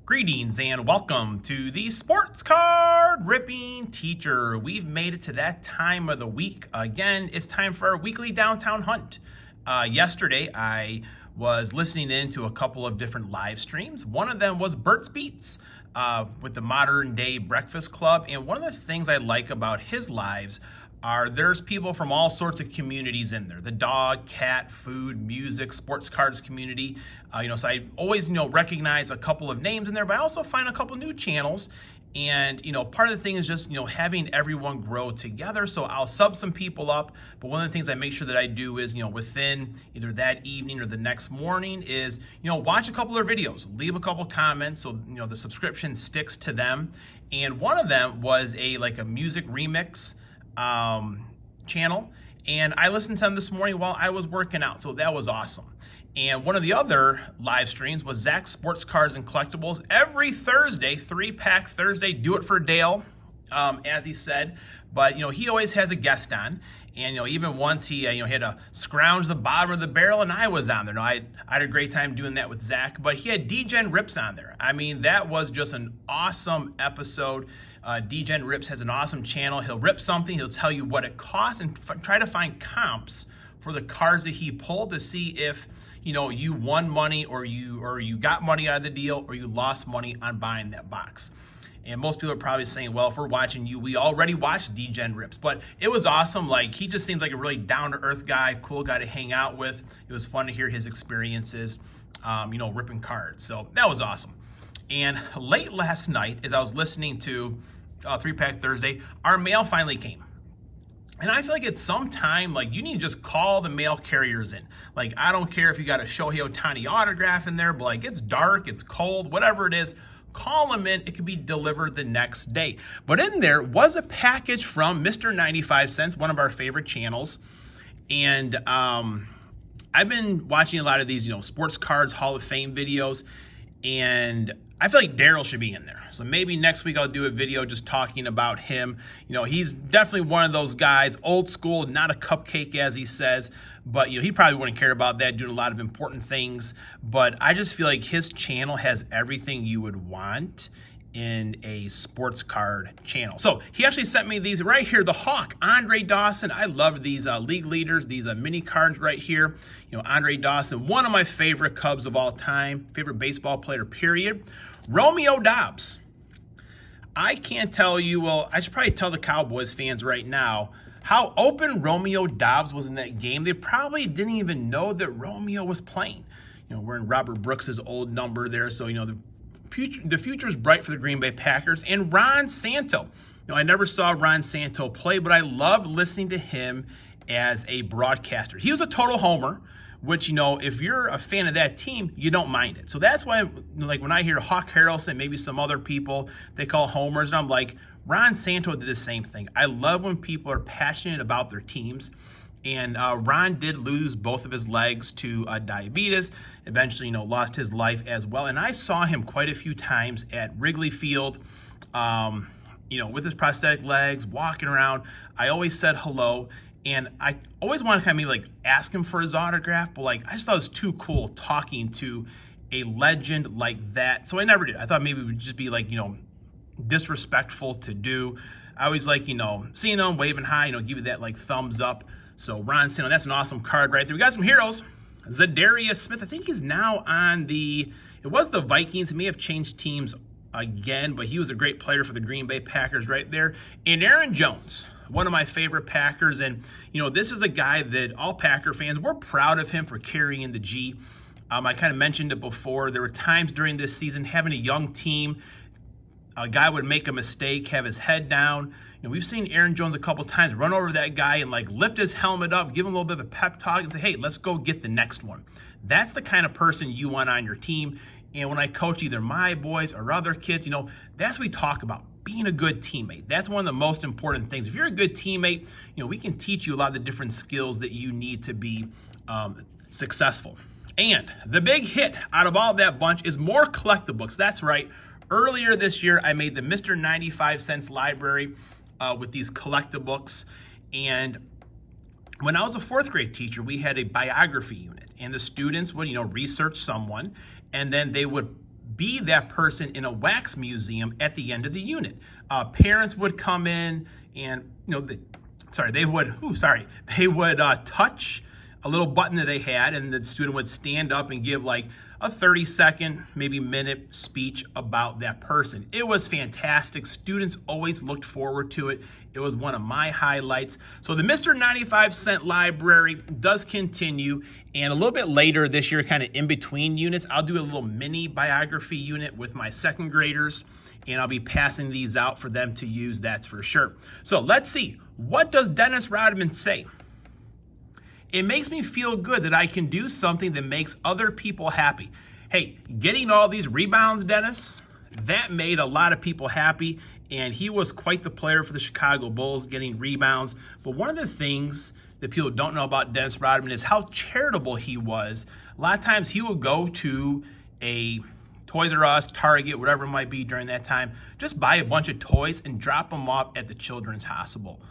Greetings and welcome to the Sports Card Ripping Teacher. We've made it to that time of the week. Again, it's time for our weekly downtown hunt. Yesterday, I was listening in to a couple of different live streams. One of them was Bert's Beats with the Modern Day Breakfast Club. And one of the things I like about his lives are there's people from all sorts of communities in there. The dog, cat, food, music, sports cards community. So I always, recognize a couple of names in there, but I also find a couple new channels. And, part of the thing is just, having everyone grow together. So I'll sub some people up. But one of the things I make sure that I do is, within either that evening or the next morning is, watch a couple of their videos, leave a couple comments. So, the subscription sticks to them. And one of them was a music remix channel, and I listened to them this morning while I was working out, so that was awesome. And one of the other live streams was Zach's Sports Cards and Collectibles every Thursday, 3-pack Thursday. Do it for Dale, as he said. But he always has a guest on, and even once he had to scrounge the bottom of the barrel, and I was on there. I had a great time doing that with Zach. But he had D-Gen Rips on there. I mean, that was just an awesome episode. D-Gen Rips has an awesome channel. He'll rip something, he'll tell you what it costs, and try to find comps for the cards that he pulled to see if you won money or you got money out of the deal or you lost money on buying that box. And most people are probably saying, well, if we're watching you, we already watched D-Gen Rips. But it was awesome. He just seems like a really down-to-earth guy, cool guy to hang out with. It was fun to hear his experiences, ripping cards. So that was awesome. And late last night, as I was listening to 3-Pack Thursday, our mail finally came. And I feel like at some time, you need to just call the mail carriers in. I don't care if you got a Shohei Ohtani autograph in there, but it's dark, it's cold, whatever it is, call them in. It could be delivered the next day. But in there was a package from Mr. 95 Cents, one of our favorite channels. And I've been watching a lot of these, Sports Cards Hall of Fame videos. And I feel like Daryl should be in there. So maybe next week I'll do a video just talking about him. He's definitely one of those guys, old school, not a cupcake as he says, but he probably wouldn't care about that, doing a lot of important things. But I just feel like his channel has everything you would want in a sports card channel. So he actually sent me these right here, the Hawk, Andre Dawson. I love these league leaders, these mini cards right here. Andre Dawson, one of my favorite Cubs of all time, favorite baseball player, period. Romeo Dobbs. I can't tell you, well, I should probably tell the Cowboys fans right now how open Romeo Dobbs was in that game. They probably didn't even know that Romeo was playing. Wearing Robert Brooks's old number there, so the future is bright for the Green Bay Packers. And Ron Santo. I never saw Ron Santo play, but I loved listening to him as a broadcaster. He was a total homer, which, if you're a fan of that team, you don't mind it. So that's why, when I hear Hawk Harrelson, maybe some other people, they call homers, and I'm like, Ron Santo did the same thing. I love when people are passionate about their teams. And Ron did lose both of his legs to diabetes, eventually, lost his life as well. And I saw him quite a few times at Wrigley Field, with his prosthetic legs, walking around. I always said hello. And I always wanted to kind of maybe ask him for his autograph, but I just thought it was too cool talking to a legend like that. So I never did. I thought maybe it would just be disrespectful to do. I always seeing him, waving hi, give you that thumbs up. So Ron Santo, that's an awesome card right there. We got some heroes. Zadarius Smith, I think he's now on it was the Vikings. He may have changed teams again, but he was a great player for the Green Bay Packers right there. And Aaron Jones, one of my favorite Packers. And, this is a guy that all Packer fans, we're proud of him for carrying the G. I kind of mentioned it before. There were times during this season having a young team, a guy would make a mistake, have his head down. We've seen Aaron Jones a couple times run over that guy and lift his helmet up, give him a little bit of a pep talk and say, hey, let's go get the next one. That's the kind of person you want on your team. And when I coach either my boys or other kids, that's what we talk about, being a good teammate. That's one of the most important things. If you're a good teammate, we can teach you a lot of the different skills that you need to be successful. And the big hit out of all that bunch is more collectibles. That's right. Earlier this year, I made the Mr. 95 Cents library with these collectibles. And when I was a fourth grade teacher, we had a biography unit, and the students would, research someone, and then they would be that person in a wax museum at the end of the unit. Parents would come in and, they would touch a little button that they had, and the student would stand up and give like a 30-second, maybe minute speech about that person. It was fantastic. Students always looked forward to it. It was one of my highlights. So the Mr. 95-cent library does continue, and a little bit later this year, kind of in between units, I'll do a little mini biography unit with my second graders, and I'll be passing these out for them to use, that's for sure. So let's see, what does Dennis Rodman say? It makes me feel good that I can do something that makes other people happy. Hey, getting all these rebounds, Dennis, that made a lot of people happy, and he was quite the player for the Chicago Bulls, getting rebounds. But one of the things that people don't know about Dennis Rodman is how charitable he was. A lot of times he would go to a Toys R Us, Target, whatever it might be during that time, just buy a bunch of toys and drop them off at the Children's Hospital.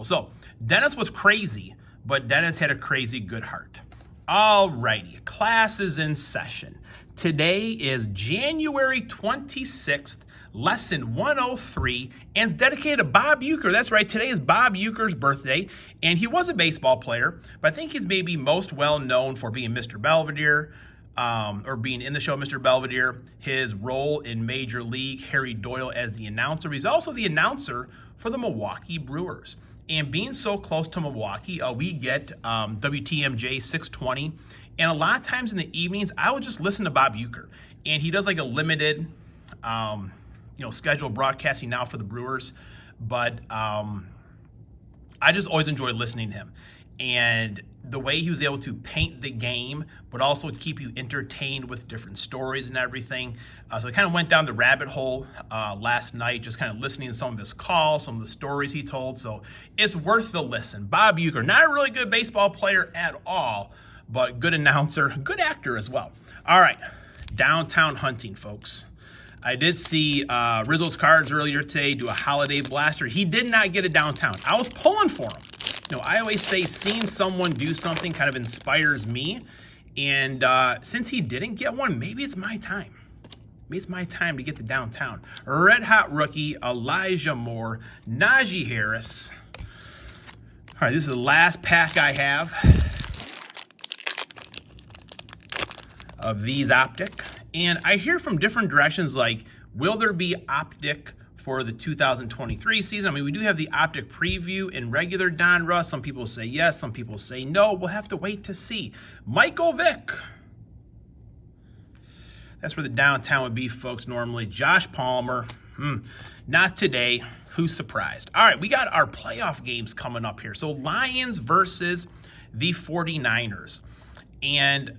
So Dennis was crazy, but Dennis had a crazy good heart. All righty, class is in session. Today is January 26th, lesson 103, and it's dedicated to Bob Uecker. That's right, today is Bob Uecker's birthday, and he was a baseball player, but I think he's maybe most well known for being Mr. Belvedere, or being in the show Mr. Belvedere, his role in Major League, Harry Doyle as the announcer. He's also the announcer for the Milwaukee Brewers. And being so close to Milwaukee, we get WTMJ 620. And a lot of times in the evenings, I would just listen to Bob Uecker. And he does like a limited, scheduled broadcasting now for the Brewers. But I just always enjoy listening to him. And the way he was able to paint the game, but also keep you entertained with different stories and everything. So I kind of went down the rabbit hole last night, just kind of listening to some of his calls, some of the stories he told. So it's worth the listen. Bob Uecker, not a really good baseball player at all, but good announcer, good actor as well. All right, downtown hunting, folks. I did see Rizzo's Cards earlier today do a holiday blaster. He did not get it downtown. I was pulling for him. I always say seeing someone do something kind of inspires me. And since he didn't get one, maybe it's my time. Maybe it's my time to get to downtown. Red Hot Rookie, Elijah Moore, Najee Harris. All right, this is the last pack I have of these Optic. And I hear from different directions like, will there be Optic for the 2023 season? I mean, we do have the Optic preview in regular Donruss. Some people say yes, some people say no. We'll have to wait to see. Michael Vick. That's where the downtown would be, folks, normally. Josh Palmer. Not today. Who's surprised? All right, we got our playoff games coming up here. So Lions versus the 49ers. And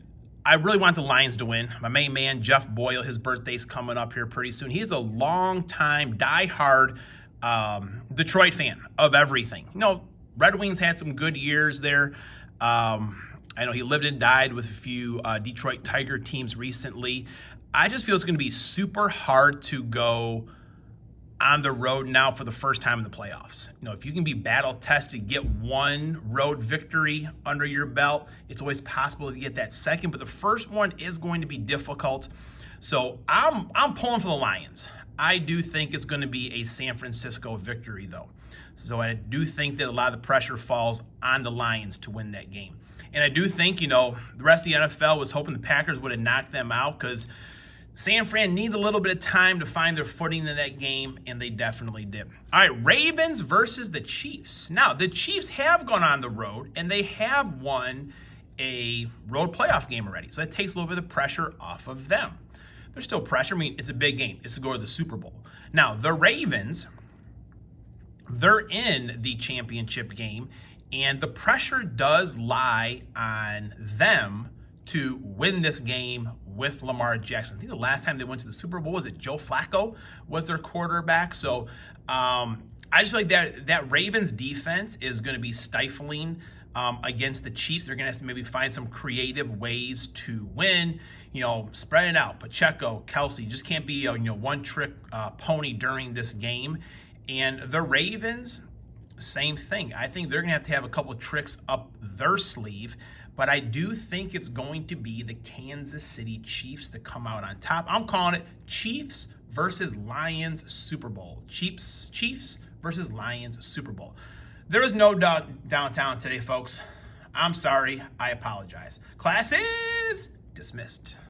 I really want the Lions to win. My main man, Jeff Boyle, his birthday's coming up here pretty soon. He's a long-time, die-hard Detroit fan of everything. Red Wings had some good years there. I know he lived and died with a few Detroit Tiger teams recently. I just feel it's going to be super hard to go on the road now for the first time in the playoffs. If you can be battle-tested, get one road victory under your belt, it's always possible to get that second, but the first one is going to be difficult. So I'm pulling for the Lions. I do think it's going to be a San Francisco victory, though. So I do think that a lot of the pressure falls on the Lions to win that game. And I do think, the rest of the NFL was hoping the Packers would have knocked them out because San Fran needed a little bit of time to find their footing in that game, and they definitely did. All right, Ravens versus the Chiefs. Now, the Chiefs have gone on the road, and they have won a road playoff game already. So that takes a little bit of pressure off of them. There's still pressure. I mean, it's a big game. It's to go to the Super Bowl. Now, the Ravens, they're in the championship game, and the pressure does lie on them to win this game with Lamar Jackson. I think the last time they went to the Super Bowl, was it Joe Flacco was their quarterback? So I just feel like that Ravens defense is going to be stifling against the Chiefs. They're going to have to maybe find some creative ways to win. Spread it out. Pacheco, Kelsey, just can't be a one-trick pony during this game. And the Ravens, same thing. I think they're going to have a couple of tricks up their sleeve. but I do think it's going to be the Kansas City Chiefs that come out on top. I'm calling it Chiefs versus Lions Super Bowl. Chiefs versus Lions Super Bowl. There is no downtown today, folks. I'm sorry. I apologize. Class is dismissed.